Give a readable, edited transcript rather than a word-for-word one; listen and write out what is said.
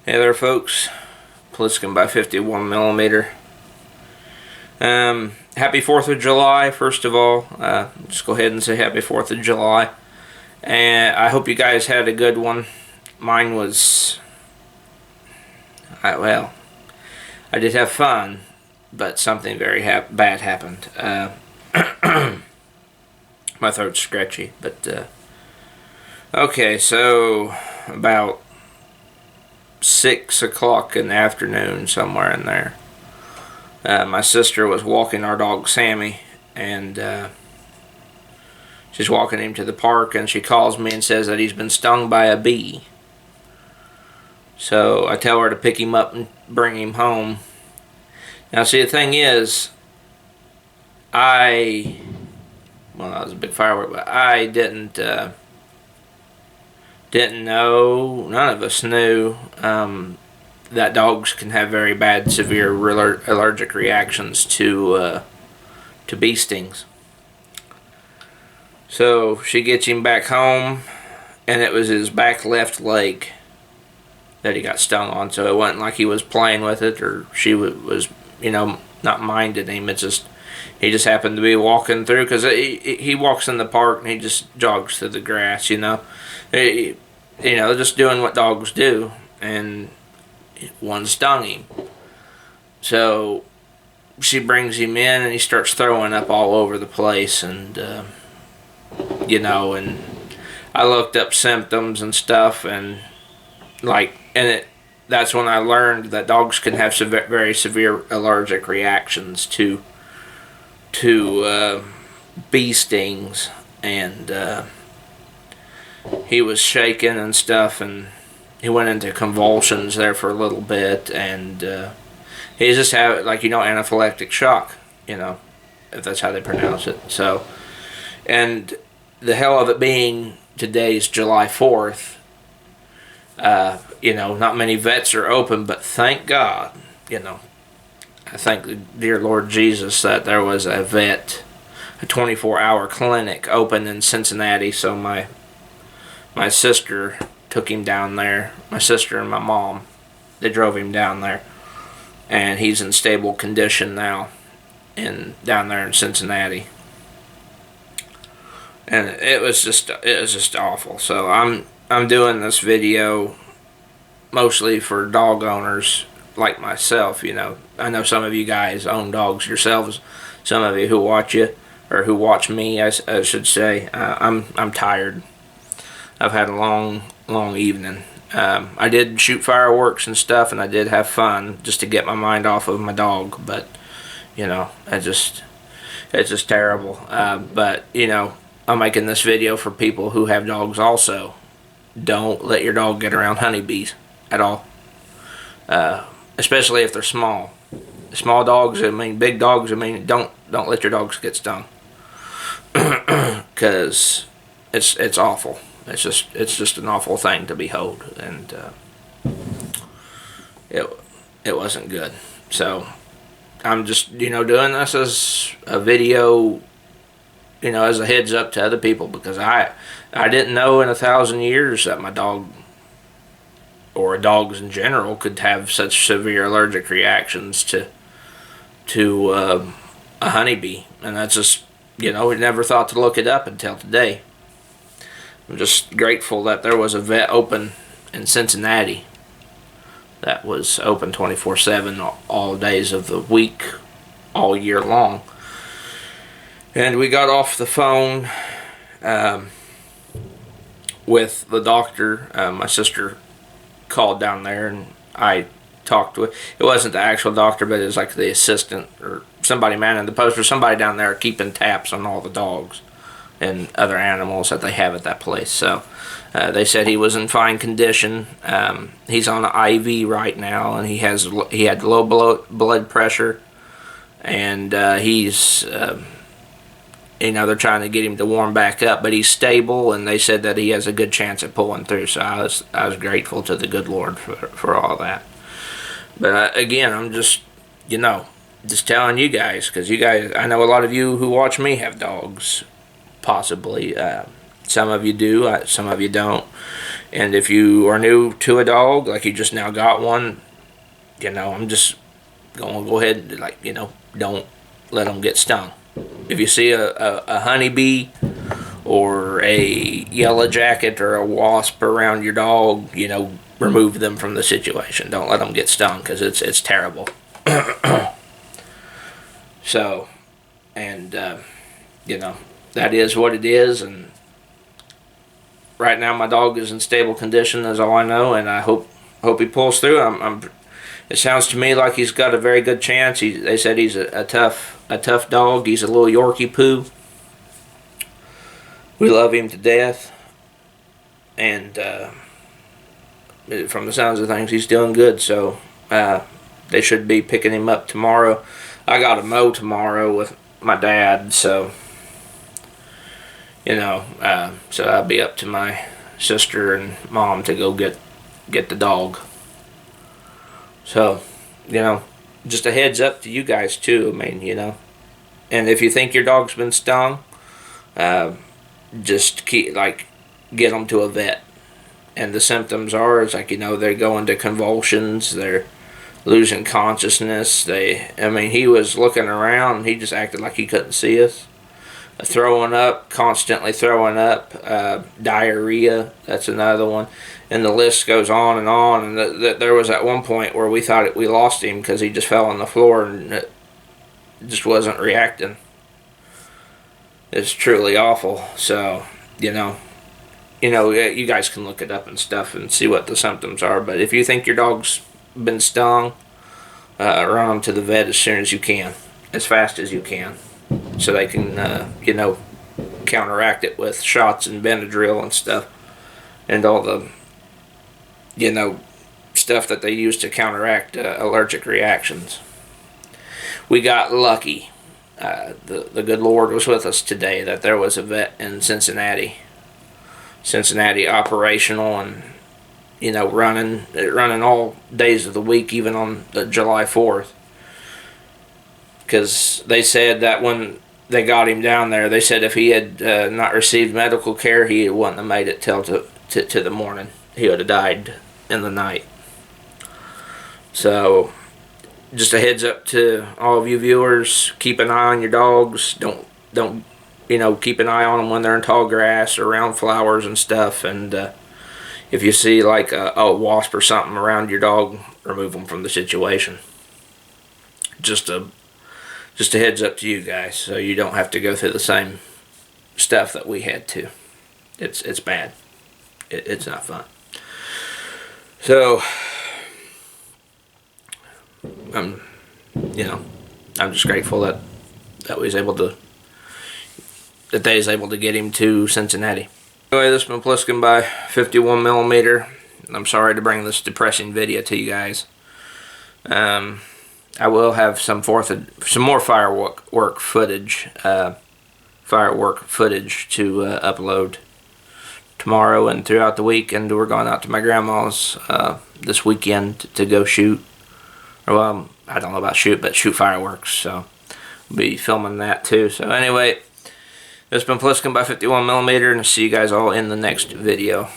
Hey there, folks. Pliskin by 51 millimeter. Happy 4th of July, first of all. Just go ahead and say happy 4th of July. And I hope you guys had a good one. Mine was, well, I did have fun, but something very bad happened. My throat's scratchy, but, okay, so about 6 o'clock in the afternoon, somewhere in there, my sister was walking our dog Sammy, and she's walking him to the park, and she calls me and says that he's been stung by a bee. So I tell her to pick him up and bring him home. Now see, the thing is, well, that was a big firework, but I didn't know, none of us knew, that dogs can have very bad, severe allergic reactions to bee stings. So she gets him back home, and it was his back left leg that he got stung on. So it wasn't like he was playing with it, or she was, not minding him. It's just, he just happened to be walking through, because he walks in the park and he just jogs through the grass, just doing what dogs do, and one stung him. So she brings him in, and he starts throwing up all over the place, and and I looked up symptoms and stuff, and that's when I learned that dogs can have very severe allergic reactions to bee stings, and he was shaking and stuff, and he went into convulsions there for a little bit, and he just had anaphylactic shock, if that's how they pronounce it. So, and the hell of it being today's July 4th, not many vets are open, but thank God, I thank the dear Lord Jesus that there was a 24-hour clinic open in Cincinnati. So my sister took him down there. My sister and my mom, they drove him down there, and he's in stable condition now, down there in Cincinnati. And it was just awful. So I'm doing this video mostly for dog owners like myself. I know some of you guys own dogs yourselves. Some of you who watch who watch me, I should say. I'm tired. I've had a long evening. I did shoot fireworks and stuff, and I did have fun just to get my mind off of my dog. But it's just terrible. But I'm making this video for people who have dogs also. Don't let your dog get around honeybees at all, especially if they're small. Small dogs, big dogs, don't let your dogs get stung, because it's awful. It's just an awful thing to behold, and it wasn't good. So I'm just doing this as a video, as a heads up to other people, because I didn't know in 1,000 years that my dog, or dogs in general, could have such severe allergic reactions to a honeybee. And that's just, we never thought to look it up until today. I'm just grateful that there was a vet open in Cincinnati that was open 24/7 all days of the week, all year long. And we got off the phone with the doctor. My sister called down there, and I talked with, it wasn't the actual doctor, but it was like the assistant or somebody manning the post, or somebody down there keeping tabs on all the dogs and other animals that they have at that place. So they said he was in fine condition. He's on an IV right now, and he had low blood pressure, and he's they're trying to get him to warm back up, but he's stable, and they said that he has a good chance at pulling through. So I was grateful to the good Lord for all that. But again, I'm just telling you guys, because you guys, I know a lot of you who watch me have dogs, possibly. Some of you do, some of you don't. And if you are new to a dog, like you just now got one, I'm just going to go ahead and, don't let them get stung. If you see a honeybee or a yellow jacket or a wasp around your dog, remove them from the situation. Don't let them get stung, because it's terrible. So, and that is what it is. And right now my dog is in stable condition, is all I know, and I hope he pulls through. It sounds to me like he's got a very good chance. They said he's a tough dog. He's a little Yorkie poo. We love him to death, and from the sounds of things, he's doing good. So they should be picking him up tomorrow. I got to mow tomorrow with my dad, so so I'll be up to my sister and mom to go get the dog. So, just a heads up to you guys too. I mean, and if you think your dog's been stung, just get them to a vet. And the symptoms are, they go into convulsions, they're losing consciousness. He was looking around, he just acted like he couldn't see us. Throwing up, constantly throwing up, diarrhea, that's another one. And the list goes on. And there was at one point where we thought we lost him because he just fell on the floor and it just wasn't reacting. It's truly awful. So, you guys can look it up and stuff and see what the symptoms are. But if you think your dog's been stung, run them to the vet as soon as you can, as fast as you can, so they can, counteract it with shots and Benadryl and stuff, and all the, stuff that they use to counteract allergic reactions. We got lucky. The good Lord was with us today that there was a vet in Cincinnati operational and, running all days of the week, even on July 4th. Because they said that when they got him down there, they said if he had not received medical care, he wouldn't have made it till to the morning. He would have died in the night. So, just a heads up to all of you viewers: keep an eye on your dogs. Don't keep an eye on them when they're in tall grass or around flowers and stuff. And if you see like a wasp or something around your dog, remove them from the situation. Just a heads up to you guys, so you don't have to go through the same stuff that we had to. It's bad. It's not fun. So, I'm just grateful that they was able to get him to Cincinnati. Anyway, this has been Pliskin by 51mm. I'm sorry to bring this depressing video to you guys. I will have some more firework footage to upload tomorrow and throughout the week. And we're going out to my grandma's this weekend to go shoot. Well, I don't know about shoot, but shoot fireworks. So we'll be filming that too. So anyway, this has been Pliskin by 51mm, and I'll see you guys all in the next video.